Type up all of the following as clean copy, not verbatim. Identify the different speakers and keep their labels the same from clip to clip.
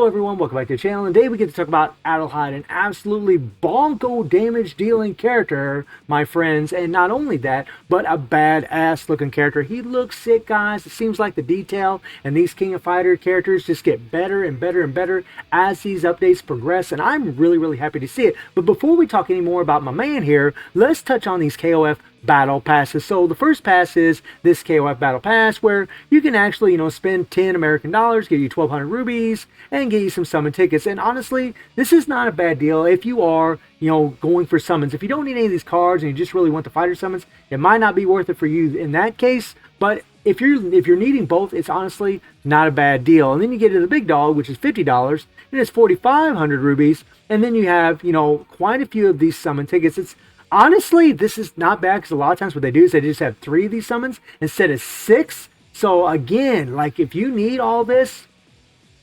Speaker 1: Hello everyone, welcome back to the channel, and today we get to talk about Adelheid, an absolutely bonko damage dealing character, my friends, and not only that, but a badass looking character. He looks sick, guys. It seems like the detail and these King of Fighter characters just get better and better and better as these updates progress, and I'm really happy to see it. But before we talk any more about my man here, let's touch on these KOF Battle Passes. So the first pass is this KOF Battle Pass, where you can actually, spend 10 American dollars, give you 1,200 rubies, and get you some summon tickets. And honestly, this is not a bad deal if you are, going for summons. If you don't need any of these cards and you just really want the fighter summons, it might not be worth it for you in that case. But if you're needing both, it's honestly not a bad deal. And then you get to the big dog, which is $50, and it's 4,500 rubies. And then you have, quite a few of these summon tickets. Honestly, this is not bad, because a lot of times what they do is they just have 3 of these summons instead of 6. So again, like, if you need all this,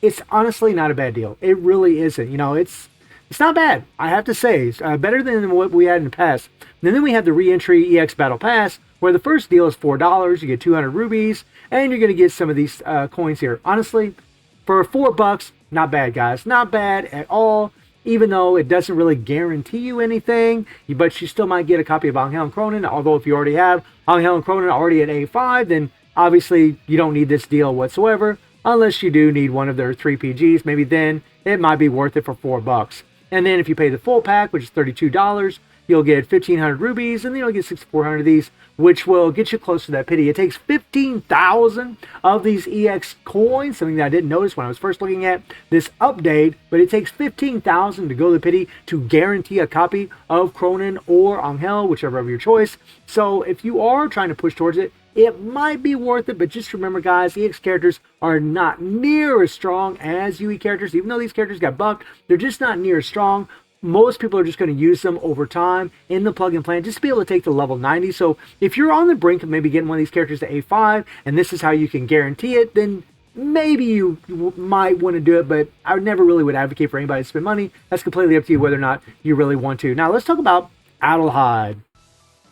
Speaker 1: it's honestly not a bad deal. It really isn't. It's not bad, I have to say. It's better than what we had in the past. And then we have the re-entry EX Battle Pass, where the first deal is $4. You get 200 rubies, and you're going to get some of these coins here. Honestly, for $4, not bad, guys. Not bad at all. Even though it doesn't really guarantee you anything, but you still might get a copy of Angel and Cronin. Although if you already have Angel and Cronin already at A5, then obviously you don't need this deal whatsoever, unless you do need one of their 3 PGs. Maybe then it might be worth it for $4. And then if you pay the full pack, which is $32, you'll get 1,500 rubies, and then you'll get 6,400 of these, which will get you close to that pity. It takes 15,000 of these EX coins, something that I didn't notice when I was first looking at this update, but it takes 15,000 to go to the pity to guarantee a copy of Cronin or Angel, whichever of your choice. So if you are trying to push towards it, it might be worth it, but just remember, guys, EX characters are not near as strong as UE characters. Even though these characters got buffed, they're just not near as strong. Most people are just going to use them over time in the plug-in plan just to be able to take to level 90. So if you're on the brink of maybe getting one of these characters to A5, and this is how you can guarantee it, then maybe you might want to do it, but I never really would advocate for anybody to spend money. That's completely up to you whether or not you really want to. Now let's talk about Adelheid,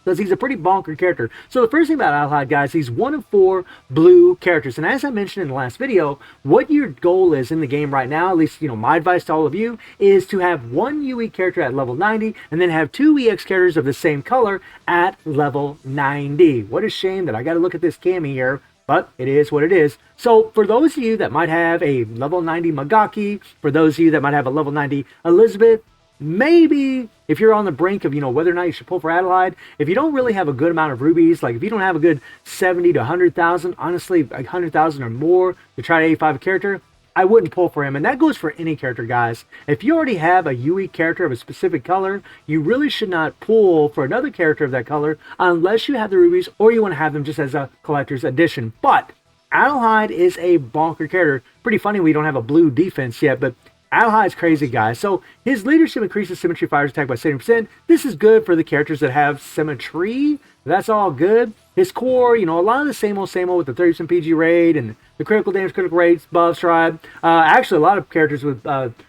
Speaker 1: because he's a pretty bonker character. So the first thing about Adelheid, guys, he's one of 4 blue characters. And as I mentioned in the last video, what your goal is in the game right now, at least, my advice to all of you, is to have 1 UE character at level 90, and then have 2 EX characters of the same color at level 90. What a shame that I got to look at this cami here, but it is what it is. So for those of you that might have a level 90 Magaki, for those of you that might have a level 90 Elizabeth, maybe if you're on the brink of, whether or not you should pull for Adelheid, if you don't really have a good amount of rubies, like if you don't have a good 70 to 100,000, honestly, 100,000 or more to try to 85 a character, I wouldn't pull for him. And that goes for any character, guys. If you already have a UE character of a specific color, you really should not pull for another character of that color unless you have the rubies or you want to have them just as a collector's edition. But Adelheid is a bonker character. Pretty funny we don't have a blue defense yet, but Adelheid's crazy, guys. So his leadership increases symmetry fighters attack by 70%. This is good for the characters that have symmetry. That's all good. His core, a lot of the same old with the 30% PG raid and the critical damage, critical rates, buffs, tribe. Actually, a lot of characters with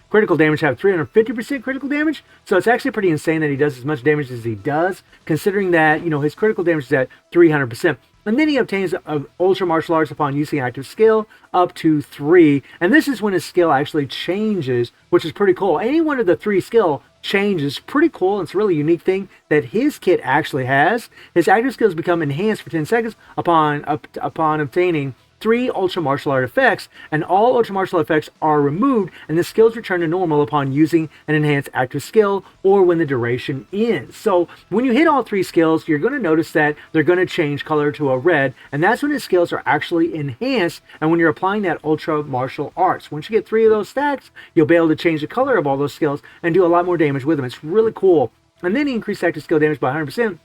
Speaker 1: critical damage have 350% critical damage. So it's actually pretty insane that he does as much damage as he does, considering that, his critical damage is at 300%. And then he obtains Ultra Martial Arts upon using active skill up to 3. And this is when his skill actually changes, which is pretty cool. Any one of the 3 skill changes, pretty cool. It's a really unique thing that his kit actually has. His active skills become enhanced for 10 seconds upon obtaining 3 Ultra Martial Art effects, and all Ultra Martial effects are removed, and the skills return to normal upon using an enhanced active skill or when the duration ends. So when you hit all 3 skills, you're going to notice that they're going to change color to a red, and that's when his skills are actually enhanced, and when you're applying that Ultra Martial Arts. Once you get 3 of those stacks, you'll be able to change the color of all those skills and do a lot more damage with them. It's really cool. And then he increased active skill damage by 100%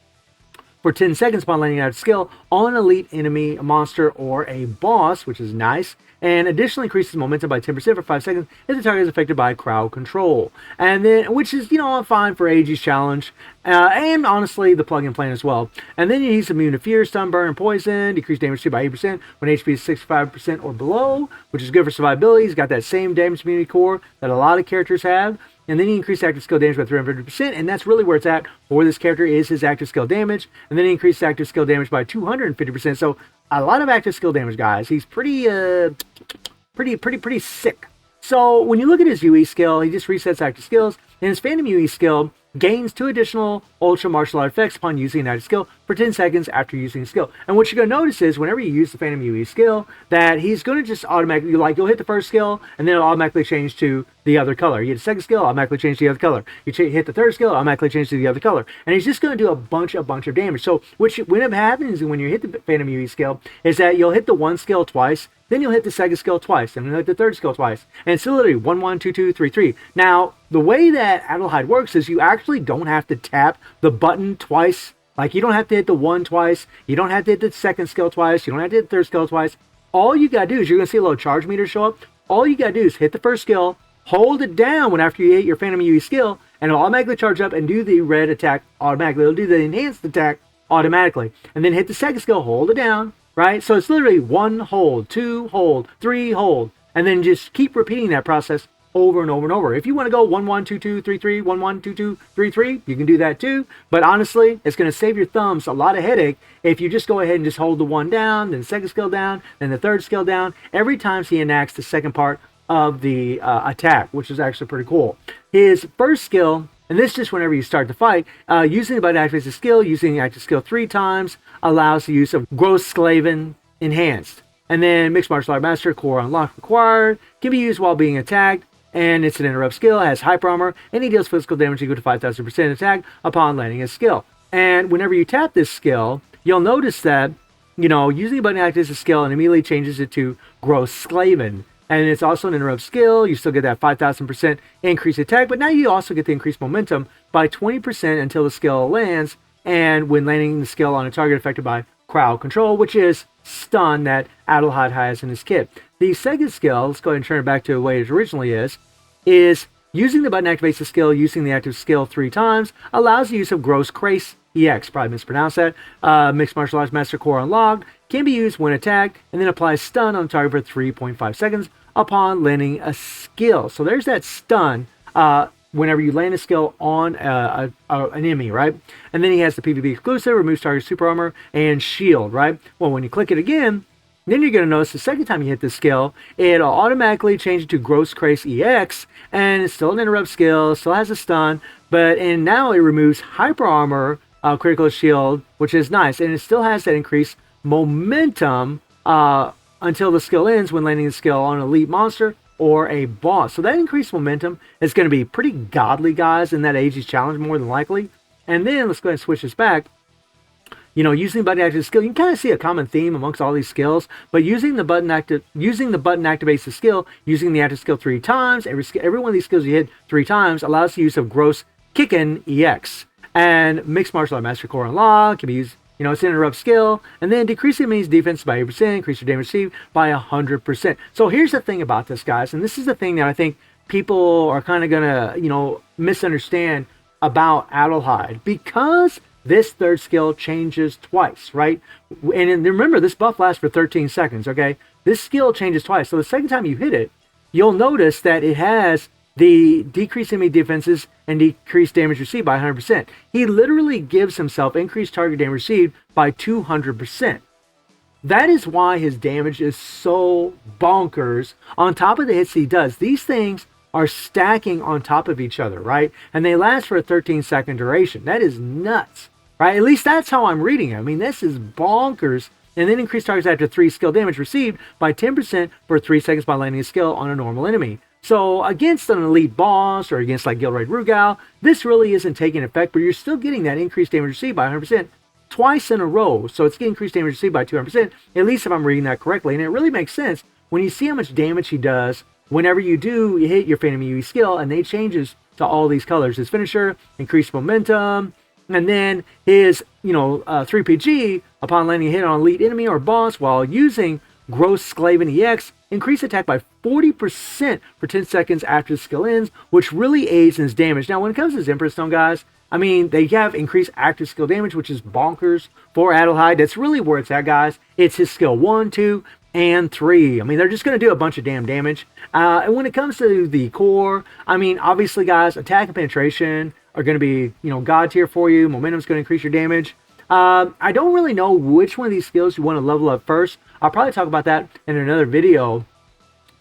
Speaker 1: for 10 seconds upon landing out of skill on an elite enemy, a monster, or a boss, which is nice. And additionally increases momentum by 10% for 5 seconds if the target is affected by crowd control. And then, which is, fine for AG's challenge, and honestly, the plug-in plan as well. And then he's immune to fear, stun, burn, and poison. Decreased damage to by 8% when HP is 65% or below, which is good for survivability. He's got that same damage immunity core that a lot of characters have. And then he increased active skill damage by 350%, and that's really where it's at for this character, is his active skill damage. And then he increased active skill damage by 250%. So a lot of active skill damage, guys. He's pretty sick. So when you look at his UE skill, he just resets active skills, and his Phantom UE skill gains 2 additional ultra martial art effects upon using an active skill for 10 seconds after using the skill. And what you're going to notice is whenever you use the Phantom UE skill, that he's going to just automatically, like, you'll hit the first skill, and then it'll automatically change to the other color. You hit the second skill, automatically change to the other color. You hit the third skill, automatically change to the other color. And he's just going to do a bunch of damage. So what happens when you hit the Phantom UE skill is that you'll hit the one skill twice, then you'll hit the second skill twice, and then hit the third skill twice. And it's literally 1, 1, 2, 2, 3, 3. Now, the way that Adelheid works is you actually don't have to tap the button twice. Like, you don't have to hit the 1 twice. You don't have to hit the second skill twice. You don't have to hit the third skill twice. All you got to do is you're going to see a little charge meter show up. All you got to do is hit the first skill, hold it down after you hit your Phantom UE skill, and it'll automatically charge up and do the red attack automatically. It'll do the enhanced attack automatically. And then hit the second skill, hold it down. Right? So it's literally 1 hold, 2 hold, 3 hold, and then just keep repeating that process over and over and over. If you want to go 1, 1, 2, 2, 3, 3, 1, 1, 2, 2, 3, 3, you can do that too. But honestly, it's going to save your thumbs a lot of headache if you just go ahead and just hold the 1 down, then the second skill down, then the third skill down, every time he enacts the second part of the attack, which is actually pretty cool. His first skill, and this is just whenever you start the fight, using the button activates the skill, using the active skill 3 times, allows the use of Gross Sklaven Enhanced. And then Mixed Martial Art Master Core Unlocked required, can be used while being attacked, and it's an interrupt skill, has Hyper Armor, and he deals physical damage equal to 5,000% attack upon landing his skill. And whenever you tap this skill, you'll notice that, using the button activates the skill and immediately changes it to Gross Sklaven. And it's also an interrupt skill. You still get that 5,000% increased attack, but now you also get the increased momentum by 20% until the skill lands, and when landing the skill on a target affected by crowd control, which is stun that Adelheid has in his kit. The second skill, let's go ahead and turn it back to the way it originally is using the button activates the skill, using the active skill 3 times, allows the use of Gross Crace EX, probably mispronounced that, Mixed Martial Arts Master Core Unlocked, can be used when attacked, and then applies stun on the target for 3.5 seconds upon landing a skill. So there's that stun whenever you land a skill on an enemy, right? And then he has the PvP exclusive, removes target super armor, and shield, right? Well, when you click it again, then you're going to notice the second time you hit this skill, it'll automatically change it to Gross Crace EX, and it's still an interrupt skill, still has a stun, and now it removes hyper armor, critical shield, which is nice, and it still has that increased momentum until the skill ends when landing the skill on an elite monster or a boss. So that increased momentum is going to be pretty godly, guys, in that Adhy's challenge more than likely. And then let's go ahead and switch this back. Using the button activates skill, you can kind of see a common theme amongst all these skills. But using the button activates the skill, using the active skill 3 times, every one of these skills you hit 3 times allows the use of Gross Kickin' EX. And Mixed Martial Art Master Core Unlocked can be used. It's an interrupt skill, and then decreasing enemy's defense by 8%, increase your damage received by 100%. So here's the thing about this, guys, and this is the thing that I think people are kind of gonna, misunderstand about Adelheid, because this third skill changes twice, right? And remember, this buff lasts for 13 seconds, okay? This skill changes twice, so the second time you hit it, you'll notice that it has the decreased enemy defenses and decreased damage received by 100%. He literally gives himself increased target damage received by 200%. That is why his damage is so bonkers on top of the hits he does. These things are stacking on top of each other, right? And they last for a 13-second duration. That is nuts, right? At least that's how I'm reading it. I mean, this is bonkers. And then increased targets after 3 skill damage received by 10% for 3 seconds by landing a skill on a normal enemy. So against an elite boss or against like Gilraid Rugal, this really isn't taking effect, but you're still getting that increased damage received by 100% twice in a row. So it's getting increased damage received by 200%, at least if I'm reading that correctly. And it really makes sense when you see how much damage he does whenever you hit your Phantom UE skill, and they changes to all these colors. His finisher, increased momentum, and then his 3PG upon landing a hit on elite enemy or boss while using Gross Sklaven EX, increase attack by 40% for 10 seconds after the skill ends, which really aids in his damage. Now, when it comes to his Emperor Stone, guys, I mean, they have increased active skill damage, which is bonkers for Adelheid. That's really where it's at, guys. It's his skill 1, 2, and 3. I mean, they're just going to do a bunch of damn damage. And when it comes to the core, I mean, obviously, guys, attack and penetration are going to be, god tier for you. Momentum's going to increase your damage. I don't really know which one of these skills you want to level up first. I'll probably talk about that in another video.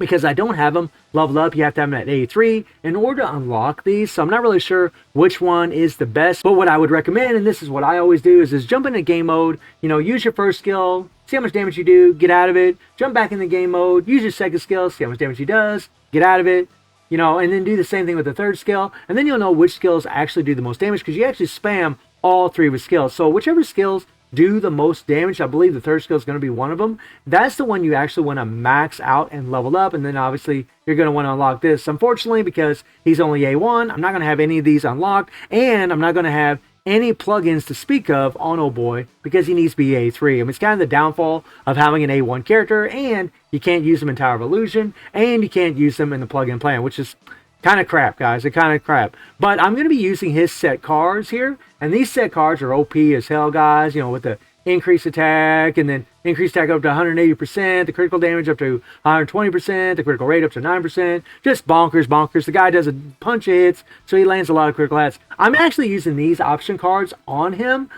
Speaker 1: because I don't have them leveled up. You have to have them at A3 in order to unlock these. So I'm not really sure which one is the best. But what I would recommend, and this is what I always do, is jump into game mode. You know, use your first skill, see how much damage you do, get out of it. Jump back in the game mode, use your second skill, see how much damage he does, get out of it. You know, and then do the same thing with the third skill. And then you'll know which skills actually do the most damage, because you actually spam all three of his skills. So whichever skills do the most damage, I believe the third skill is going to be one of them. That's the one you actually want to max out and level up, and then obviously you're going to want to unlock this. Unfortunately, because he's only A1, I'm not going to have any of these unlocked, and I'm not going to have any plugins to speak of on Oh Boy, because he needs to be A3. I mean, it's kind of the downfall of having an A1 character, and you can't use them in Tower of Illusion, and you can't use them in the plugin plan, which is kind of crap, guys. They're kind of crap. But I'm going to be using his set cards here. And these set cards are OP as hell, guys. You know, with the increased attack, and then increased attack up to 180%, the critical damage up to 120%, the critical rate up to 9%. Just bonkers, bonkers. The guy does a bunch of hits, so he lands a lot of critical hits. I'm actually using these option cards on him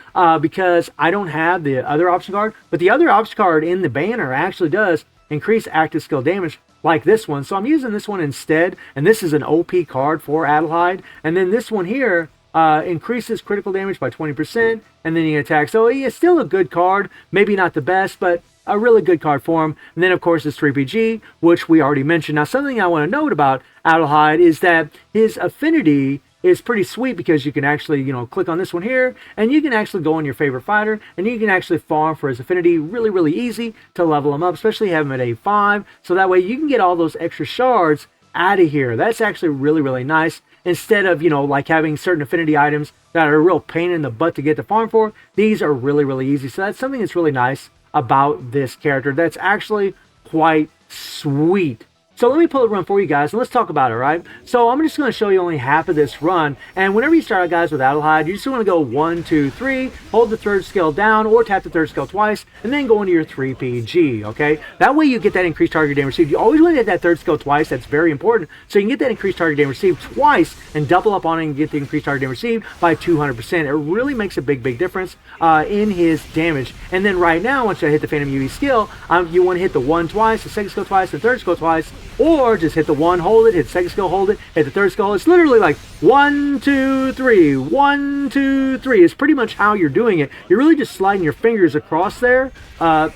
Speaker 1: because I don't have the other option card. But the other option card in the banner actually does increase active skill damage, like this one. So I'm using this one instead, and this is an OP card for Adelheid. And then this one here increases critical damage by 20%, and then he attacks. So he is still a good card, maybe not the best, but a really good card for him. And then of course this 3PG, which we already mentioned. Now something I want to note about Adelheid is that his affinity is pretty sweet, because you can actually, you know, click on this one here, and you can actually go on your favorite fighter, and you can actually farm for his affinity really, really easy to level him up, especially have him at A5, so that way you can get all those extra shards out of here. That's actually really, really nice, instead of, you know, like having certain affinity items that are a real pain in the butt to get the farm for. These are really, really easy, so that's something that's really nice about this character. That's actually quite sweet. So let me pull the run for you guys, and let's talk about it, right? So I'm just going to show you only half of this run, and whenever you start out, guys, with Adelheid, you just want to go 1, 2, 3, hold the third skill down, or tap the third skill twice, and then go into your 3PG, okay? That way you get that increased target damage received. You always want to hit that third skill twice. That's very important, so you can get that increased target damage received twice, and double up on it and get the increased target damage received by 200%. It really makes a big, big difference in his damage. And then right now, once I hit the Phantom UE skill, you want to hit the 1 twice, the second skill twice, the third skill twice, or just hit the 1, hold it, hit the second skill, hold it, hit the third skill. It's literally like 1, 2, 3, 1, 2, 3. It's pretty much how you're doing it. You're really just sliding your fingers across there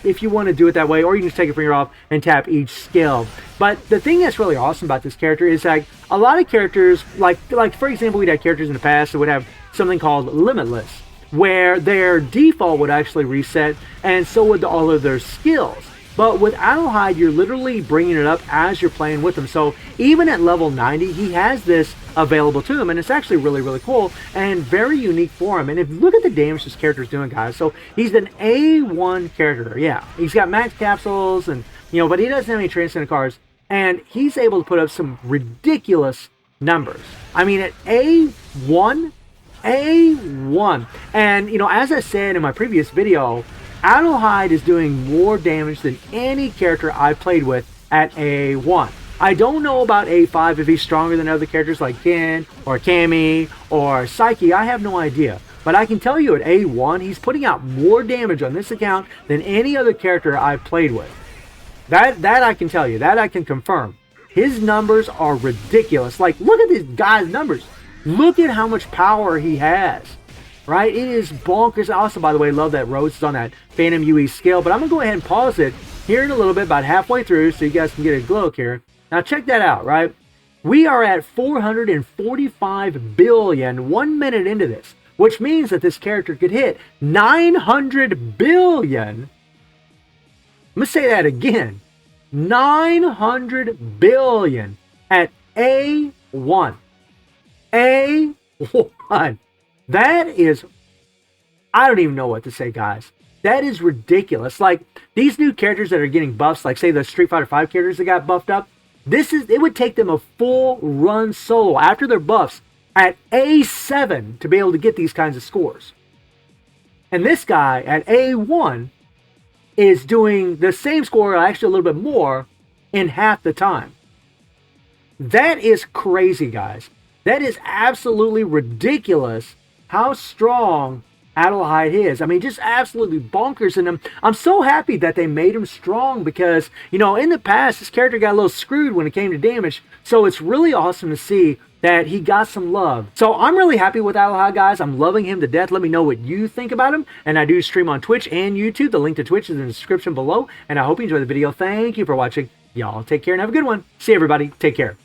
Speaker 1: if you want to do it that way, or you can just take your finger off and tap each skill. But the thing that's really awesome about this character is like a lot of characters, like for example, we'd had characters in the past that would have something called Limitless, where their default would actually reset, and so would all of their skills. But with Adelheid, you're literally bringing it up as you're playing with him. So even at level 90, he has this available to him, and it's actually really, really cool and very unique for him. And if you look at the damage this character's doing, guys, so he's an A1 character. Yeah, he's got max capsules, and you know, but he doesn't have any transcendent cards, and he's able to put up some ridiculous numbers. I mean, at A1, and you know, as I said in my previous video, Adelheid is doing more damage than any character I played with at A1. I don't know about A5 if he's stronger than other characters like Ken or Cammy or Psyche. I have no idea. But I can tell you at A1, he's putting out more damage on this account than any other character I've played with. That I can tell you. That I can confirm. His numbers are ridiculous. Like, look at this guy's numbers. Look at how much power he has. Right? It is bonkers. I also, by the way, love that Rose is on that Phantom UE scale. But I'm going to go ahead and pause it here in a little bit, about halfway through, so you guys can get a look here. Now, check that out, right? We are at 445 billion 1 minute into this, which means that this character could hit 900 billion. I'm going to say that again. 900 billion at A1. A1. That is, I don't even know what to say, guys. That is ridiculous. Like, these new characters that are getting buffs, like say the Street Fighter 5 characters that got buffed up, it would take them a full run solo after their buffs at A7 to be able to get these kinds of scores. And this guy at A1 is doing the same score, actually a little bit more, in half the time. That is crazy, guys. That is absolutely ridiculous how strong Adelheid is. I mean, just absolutely bonkers. And I'm so happy that they made him strong because, you know, in the past, this character got a little screwed when it came to damage. So it's really awesome to see that he got some love. So I'm really happy with Adelheid, guys. I'm loving him to death. Let me know what you think about him. And I do stream on Twitch and YouTube. The link to Twitch is in the description below. And I hope you enjoyed the video. Thank you for watching. Y'all take care and have a good one. See you, everybody. Take care.